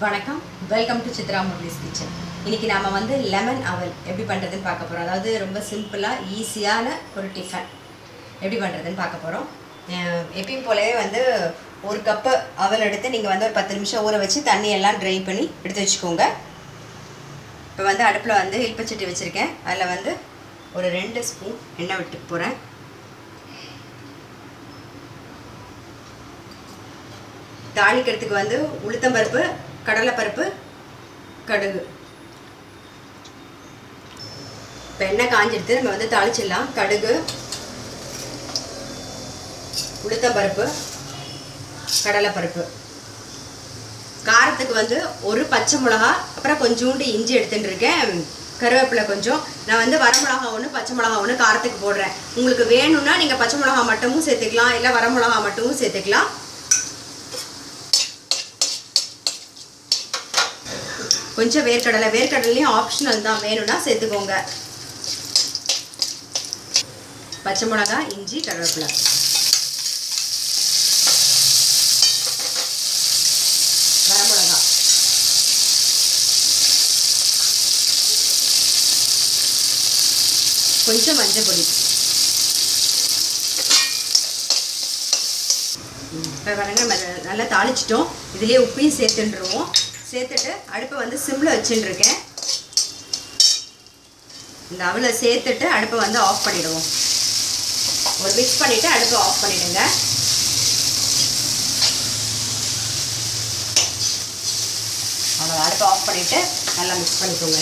வணக்கம், welcome to Chitra Murali's kitchen. இன்றைக்கி நாம் வந்து லெமன் அவல் எப்படி பண்ணுறதுன்னு பார்க்க போகிறோம். அதாவது ரொம்ப சிம்பிளாக ஈஸியான ஒரு டிஃபன் எப்படி பண்ணுறதுன்னு பார்க்க போகிறோம். எப்பயும் போலவே வந்து ஒரு கப்பு அவல் எடுத்து நீங்கள் வந்து ஒரு 10 நிமிஷம் ஊற வச்சு தண்ணியெல்லாம் ட்ரை பண்ணி எடுத்து வச்சுக்கோங்க. இப்போ வந்து அடுப்பில் வந்து இல்பச்சட்டி வச்சுருக்கேன். அதில் வந்து ஒரு 2 ஸ்பூன் எண்ணெய் விட்டு போகிறேன். தாளிக்கிறதுக்கு வந்து உளுத்தம்பருப்பு, கடலைப்பருப்பு, கடுகு. இப்போ எண்ணெய் காஞ்சிடுத்து நம்ம வந்து தாளிச்சிடலாம். கடுகு, உளுத்தம்பருப்பு, கடலைப்பருப்பு. காரத்துக்கு வந்து ஒரு பச்சை மிளகா, அப்புறம் கொஞ்சோண்டு இஞ்சி எடுத்துட்டு இருக்கேன். கருவேப்பிலை கொஞ்சம். நான் வந்து வரமிளகா ஒன்று, பச்சை மிளகா ஒன்று காரத்துக்கு போடுறேன். உங்களுக்கு வேணும்னா நீங்கள் பச்சை மிளகா மட்டுமும் சேர்த்துக்கலாம், இல்லை வரமிளகா மட்டுமும் சேர்த்துக்கலாம். கொஞ்சம் வேர்க்கடலையும் ஆப்ஷனல் தான், வேணும்னா சேர்த்துக்கோங்க. பச்சை மிளகா, இஞ்சி, கருவேப்பிலை. வரமிளகா, கொஞ்சம் மஞ்சள் பொடி. இப்போ பாருங்க, நல்லா தாளிச்சிட்டோம். இதுலேயே உப்பையும் சேர்த்துட்டுருவோம். சேர்த்துட்டு அடுப்பை வந்து சிம்மில் வச்சுட்டுருக்கேன். இந்த அவலை சேர்த்துட்டு அடுப்பை வந்து ஆஃப் பண்ணிவிடுவோம். ஒரு மிக்ஸ் பண்ணிவிட்டு அடுப்பை ஆஃப் பண்ணிவிடுங்க. அவ்வளோ, அடுப்பை ஆஃப் பண்ணிவிட்டு நல்லா மிக்ஸ் பண்ணிக்கோங்க.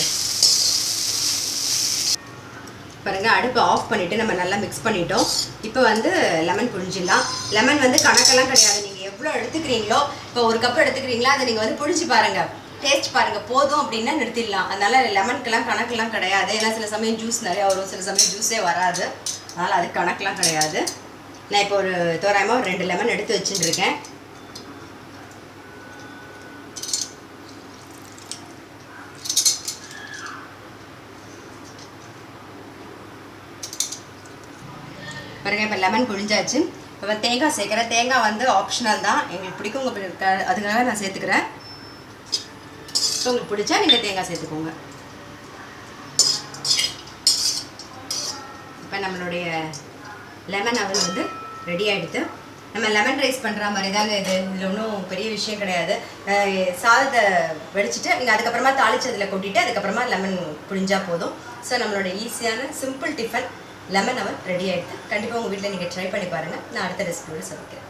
பாருங்கள், அடுப்பை ஆஃப் பண்ணிவிட்டு நம்ம நல்லா மிக்ஸ் பண்ணிட்டோம். இப்போ வந்து லெமன் புழிஞ்சிடலாம். லெமன் வந்து கணக்கெல்லாம் கிடையாது. நீங்கள் எவ்வளோ எடுத்துக்கிறீங்களோ, இப்போ ஒரு கப் எடுத்துக்கிறீங்களா, அதை நீங்கள் வந்து புழிஞ்சு பாருங்கள், டேஸ்ட் பாருங்கள், போதும் அப்படின்னா நிறுத்திடலாம். அதனால் லெமனுக்கெல்லாம் கணக்கெல்லாம் கிடையாது. ஏன்னா சில சமயம் ஜூஸ் நிறையா வரும், சில சமயம் ஜூஸே வராது. அதனால் அது கணக்கெலாம் கிடையாது. நான் இப்போ ஒரு தோராயமாக ஒரு 2 லெமன் எடுத்து வச்சுட்டுருக்கேன். பாருங்கள், இப்போ லெமன் புழிஞ்சாச்சு. இப்போ தேங்காய் சேர்க்குறேன். தேங்காய் வந்து ஆப்ஷனல் தான், எங்களுக்கு பிடிக்கும், அதுக்காக நான் சேர்த்துக்கிறேன். இப்போ உங்களுக்கு பிடிச்சா நீங்கள் தேங்காய் சேர்த்துக்கோங்க. இப்போ நம்மளுடைய லெமன் அவல் வந்து ரெடி ஆகிடுது. நம்ம லெமன் ரைஸ் பண்ணுற மாதிரி தாங்க இது. இதில் ஒன்றும் பெரிய விஷயம் கிடையாது. சாதத்தை வெடிச்சிட்டு நீங்கள் அதுக்கப்புறமா தாளித்து அதில் கொட்டிட்டு அதுக்கப்புறமா லெமன் புழிஞ்சால் போதும். ஸோ நம்மளோட ஈஸியான சிம்பிள் டிஃபன் லெமன் அவல் ரெடி ஆகிடுது. கண்டிப்பாக உங்கள் வீட்டில் நீங்கள் ட்ரை பண்ணி பாருங்கள். நான் அடுத்த ரெசிபியோடு சொல்லிக்கிறேன்.